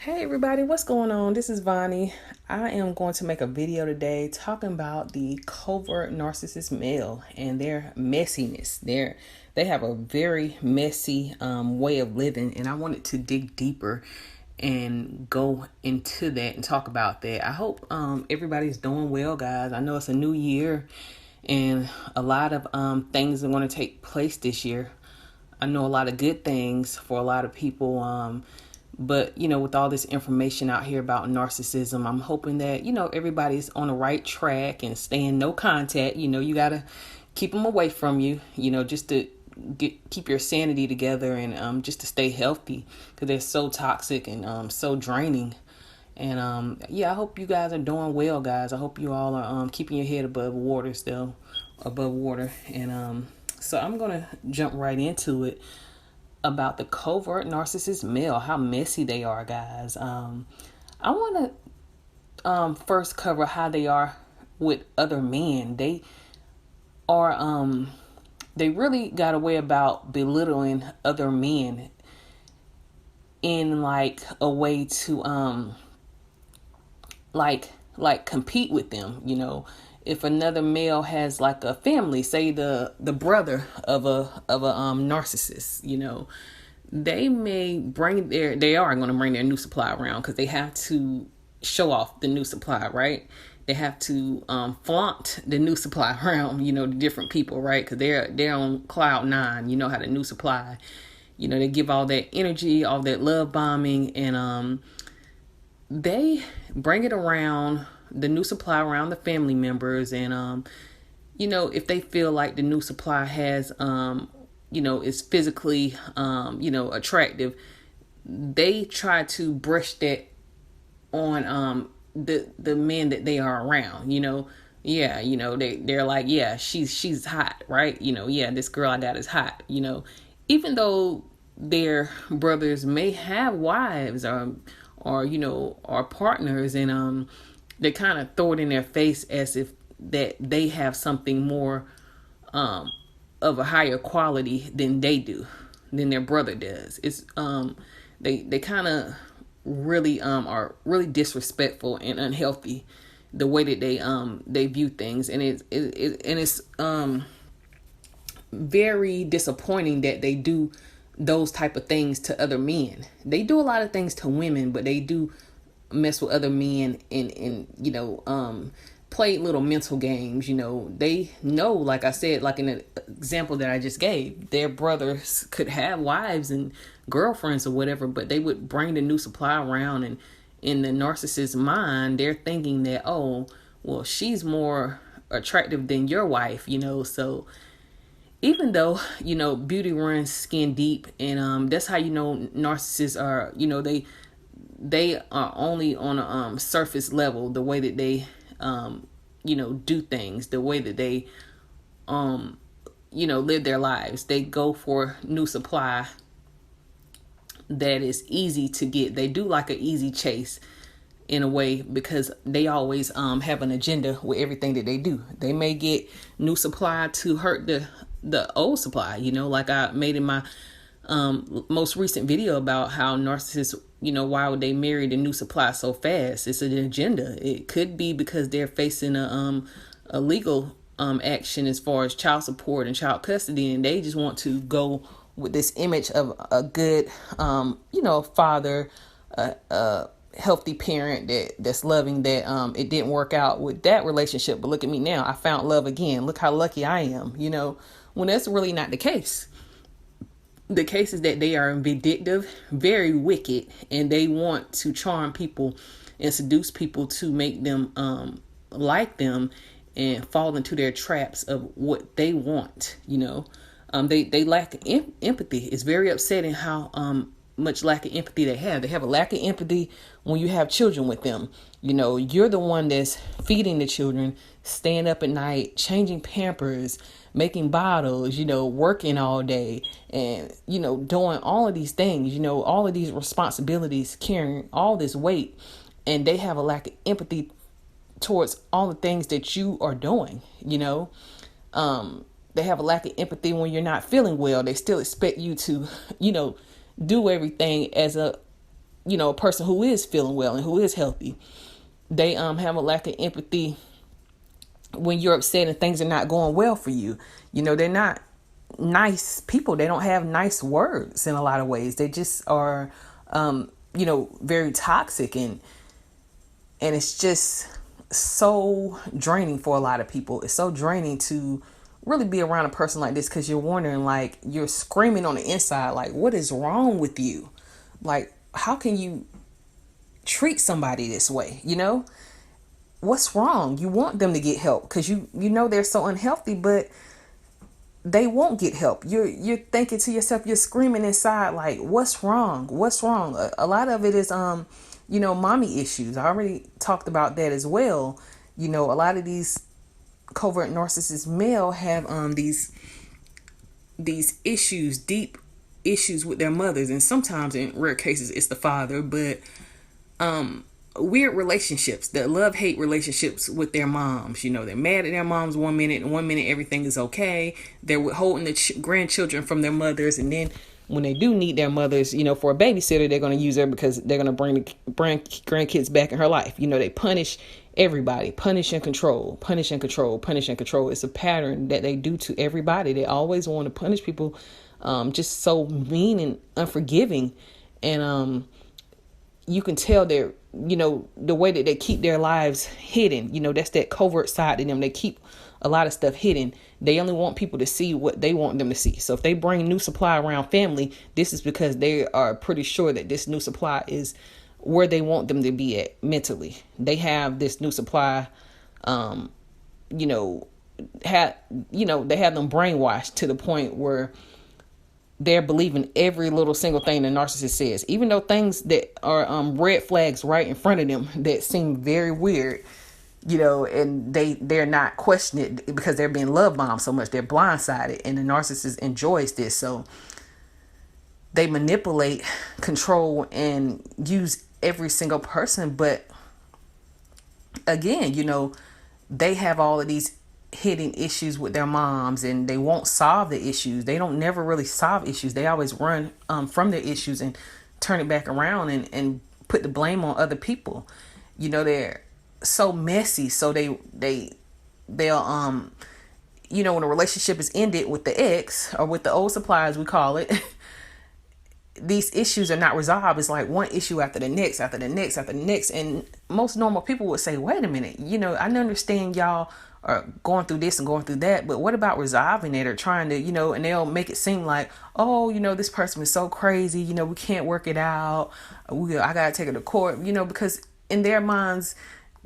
Hey everybody, what's going on? This is Vonnie. I am going to make a video today talking about the covert narcissist male and their messiness. They have a very messy way of living, and I wanted to dig deeper and go into that and talk about that. I hope everybody's doing well, guys. I know it's a new year and a lot of things are going to take place this year. I know a lot of good things for a lot of people. But, with all this information out here about narcissism, I'm hoping that, everybody's on the right track and stay in no contact. You got to keep them away from you, just to keep your sanity together and just to stay healthy because they're so toxic and so draining. And I hope you guys are doing well, guys. I hope you all are keeping your head above water still, above water. And so I'm going to jump right into it about the covert narcissist male, how messy they are, guys. I want to first cover how they are with other men. Are they really got a way about belittling other men in like a way to like compete with them. If another male has like a family, say the brother of a narcissist, they are going to bring their new supply around because they have to show off the new supply, right? They have to flaunt the new supply around, the different people, right? Because they're on cloud nine. You know how the new supply, they give all that energy, all that love bombing, and they bring it around the new supply around the family members. And if they feel like the new supply has is physically attractive, they try to brush that on the men that they are around. They're like, yeah, she's hot, right? This girl I got is hot. Even though their brothers may have wives or or partners, and they kind of throw it in their face as if that they have something more of a higher quality than they do, than their brother does. It's they kind of really are really disrespectful and unhealthy the way that they view things, and it's very disappointing that they do those type of things to other men. They do a lot of things to women, but they do mess with other men and play little mental games. They know, like I said, like in the example that I just gave, their brothers could have wives and girlfriends or whatever, but they would bring the new supply around, and in the narcissist's mind, they're thinking that, oh, well, she's more attractive than your wife, so even though beauty runs skin deep, and that's how narcissists are. They are only on a surface level, the way that they do things, the way that they live their lives. They go for new supply that is easy to get. They do like an easy chase in a way, because they always have an agenda with everything that they do. They may get new supply to hurt the old supply, like I made in my most recent video about how narcissists, why would they marry the new supply so fast? It's an agenda. It could be because they're facing a legal action as far as child support and child custody, and they just want to go with this image of a good father, healthy parent that's loving, that it didn't work out with that relationship, but look at me now, I found love again, look how lucky I am, when that's really not the case. The case is that they are vindictive, very wicked, and they want to charm people and seduce people to make them like them and fall into their traps of what they want. They lack empathy. It's very upsetting how much lack of empathy they have. They have a lack of empathy when you have children with them. You're the one that's feeding the children, staying up at night, changing Pampers, making bottles, working all day, and, doing all of these things, all of these responsibilities, carrying all this weight. And they have a lack of empathy towards all the things that you are doing. They have a lack of empathy when you're not feeling well. They still expect you to, do everything as a a person who is feeling well and who is healthy. They have a lack of empathy when you're upset and things are not going well for you. They're not nice people. They don't have nice words in a lot of ways. They just are very toxic, and it's just so draining for a lot of people. It's so draining to really be around a person like this, because you're wondering, like, you're screaming on the inside, like, what is wrong with you? Like, how can you treat somebody this way? What's wrong? You want them to get help because you know they're so unhealthy, but they won't get help. You're thinking to yourself, you're screaming inside, like, what's wrong? What's wrong? A lot of it is mommy issues. I already talked about that as well. A lot of these covert narcissist male have these issues, deep issues with their mothers, and sometimes in rare cases it's the father, but weird relationships, that love-hate relationships with their moms. They're mad at their moms one minute, and one minute everything is okay. They're withholding the grandchildren from their mothers, and then when they do need their mothers, for a babysitter, they're going to use her because they're going to bring grandkids back in her life. They punish everybody, punish and control, punish and control, punish and control. It's a pattern that they do to everybody. They always want to punish people, just so mean and unforgiving. And you can tell they're, the way that they keep their lives hidden, that's that covert side to them. They keep a lot of stuff hidden. They only want people to see what they want them to see. So if they bring new supply around family, this is because they are pretty sure that this new supply is where they want them to be at mentally. They have this new supply, they have them brainwashed to the point where they're believing every little single thing the narcissist says, even though things that are red flags right in front of them that seem very weird, and they're not questioning it because they're being love bombed so much. They're blindsided, and the narcissist enjoys this. So they manipulate, control, and use every single person. But again, they have all of these hidden issues with their moms, and they won't solve the issues. They don't never really solve issues. They always run from their issues and turn it back around and put the blame on other people. They're so messy. So they'll when a relationship is ended with the ex or with the old supply, as we call it, these issues are not resolved. It's like one issue after the next, after the next, after the next. And most normal people would say, wait a minute, I understand y'all are going through this and going through that, but what about resolving it or trying to, and they'll make it seem like, oh, this person is so crazy, we can't work it out. I got to take it to court, because in their minds,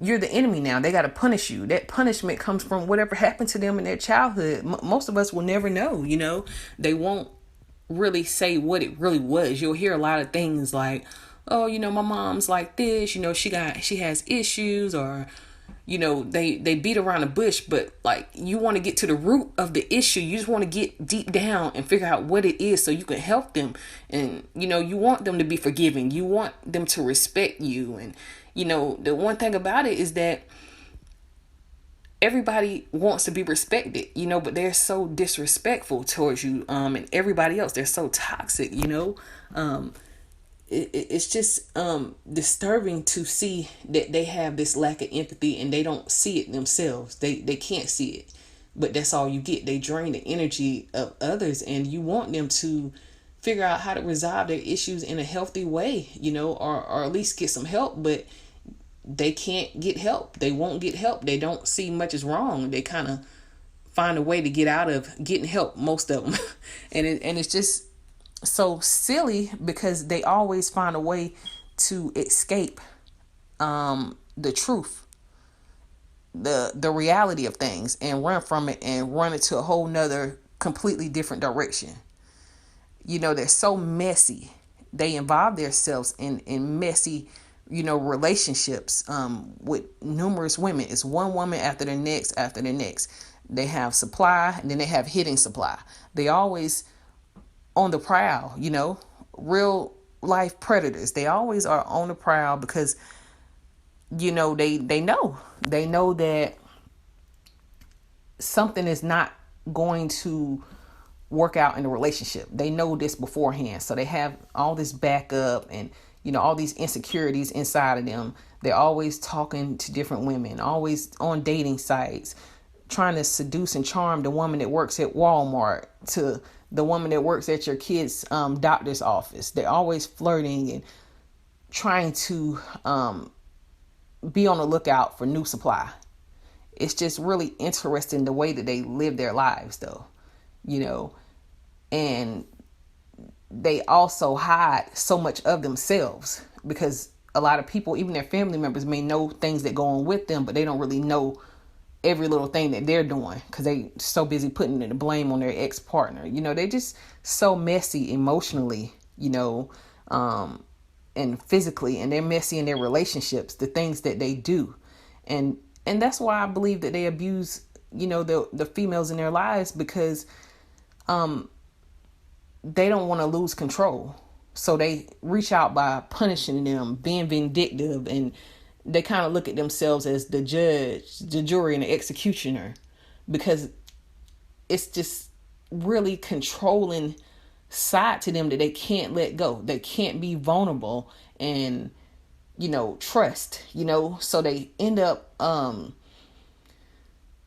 you're the enemy now. They got to punish you. That punishment comes from whatever happened to them in their childhood. Most of us will never know, They won't really say what it really was. You'll hear a lot of things like, oh, my mom's like this, she has issues, or they beat around the bush, but like, you want to get to the root of the issue. You just want to get deep down and figure out what it is so you can help them. And you want them to be forgiving. You want them to respect you. And the one thing about it is that everybody wants to be respected, but they're so disrespectful towards you, and everybody else. They're so toxic, it's just disturbing to see that they have this lack of empathy and they don't see it themselves. They can't see it, but that's all you get. They drain the energy of others, and you want them to figure out how to resolve their issues in a healthy way, or at least get some help, but they can't get help. They won't get help. They don't see much is wrong. They kind of find a way to get out of getting help, most of them. and it's just so silly because they always find a way to escape the truth, the reality of things, and run from it and run into a whole nother completely different direction. They're so messy. They involve themselves in messy relationships with numerous women. It's one woman after the next after the next. They have supply, and then they have hidden supply. They always on the prowl, real life predators. They always are on the prowl because they know that something is not going to work out in the relationship. They know this beforehand, so they have all this backup, and all these insecurities inside of them. They're always talking to different women, always on dating sites, trying to seduce and charm the woman that works at Walmart to the woman that works at your kid's doctor's office. They're always flirting and trying to be on the lookout for new supply. It's just really interesting the way that they live their lives, though, and they also hide so much of themselves, because a lot of people, even their family members, may know things that go on with them, but they don't really know every little thing that they're doing because they so busy putting the blame on their ex-partner. They're just so messy emotionally, and physically, and they're messy in their relationships, the things that they do. And that's why I believe that they abuse, the females in their lives, because they don't want to lose control. So they reach out by punishing them, being vindictive, and they kind of look at themselves as the judge, the jury, and the executioner, because it's just really controlling side to them that they can't let go. They can't be vulnerable and, trust, so they end up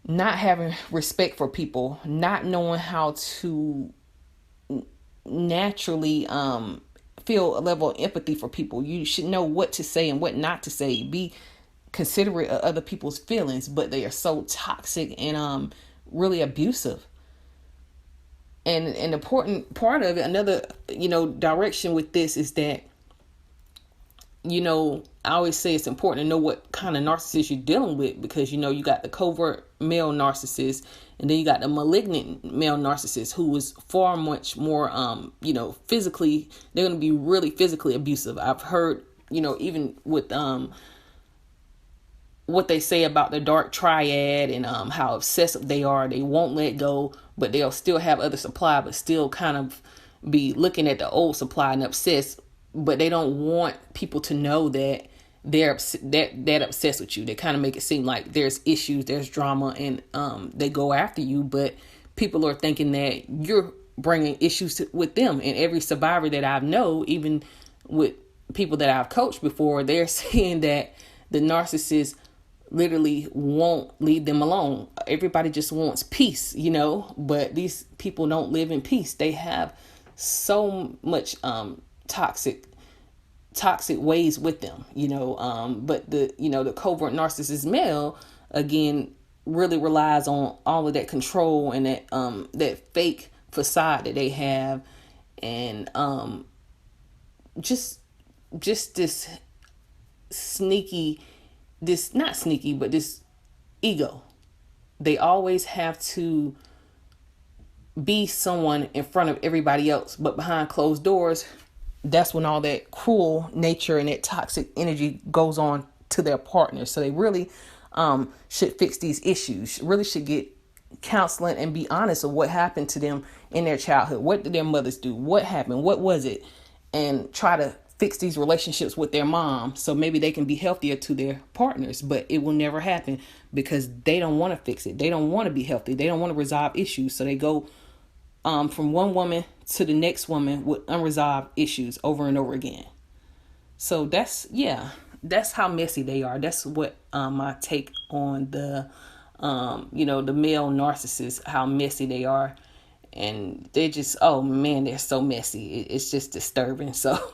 not having respect for people, not knowing how to naturally feel a level of empathy for people. You should know what to say and what not to say. Be considerate of other people's feelings, but they are so toxic and really abusive. And an important part of it, another, direction with this is that, I always say it's important to know what kind of narcissist you're dealing with, because, you got the covert male narcissist, and then you got the malignant male narcissist, who is far much more, physically, they're going to be really physically abusive. I've heard, even with what they say about the dark triad and how obsessive they are. They won't let go, but they'll still have other supply, but still kind of be looking at the old supply and obsessed. But they don't want people to know that they're that obsessed with you. They kind of make it seem like there's issues, there's drama, and they go after you. But people are thinking that you're bringing issues with them. And every survivor that I know, even with people that I've coached before, they're saying that the narcissist literally won't leave them alone. Everybody just wants peace, but these people don't live in peace. They have so much toxic ways with them, but the covert narcissist male, again, really relies on all of that control and that fake facade that they have, and just this not sneaky, but this ego. They always have to be someone in front of everybody else, but behind closed doors, that's when all that cruel nature and that toxic energy goes on to their partner. So they really should fix these issues, really should get counseling and be honest of what happened to them in their childhood. What did their mothers do? What happened? What was it? And try to fix these relationships with their mom, so maybe they can be healthier to their partners. But it will never happen because they don't want to fix it. They don't want to be healthy. They don't want to resolve issues. So they go from one woman to the next woman with unresolved issues over and over again. So that's how messy they are. That's what my take on the the male narcissists, how messy they are. And they're just, oh man, they're so messy. It's just disturbing. So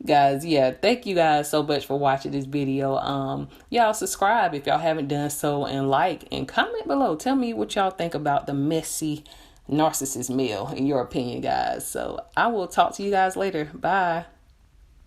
guys, thank you guys so much for watching this video. Y'all subscribe if y'all haven't done so, and like and comment below. Tell me what y'all think about the messy narcissist male in your opinion, guys. So I will talk to you guys later. Bye.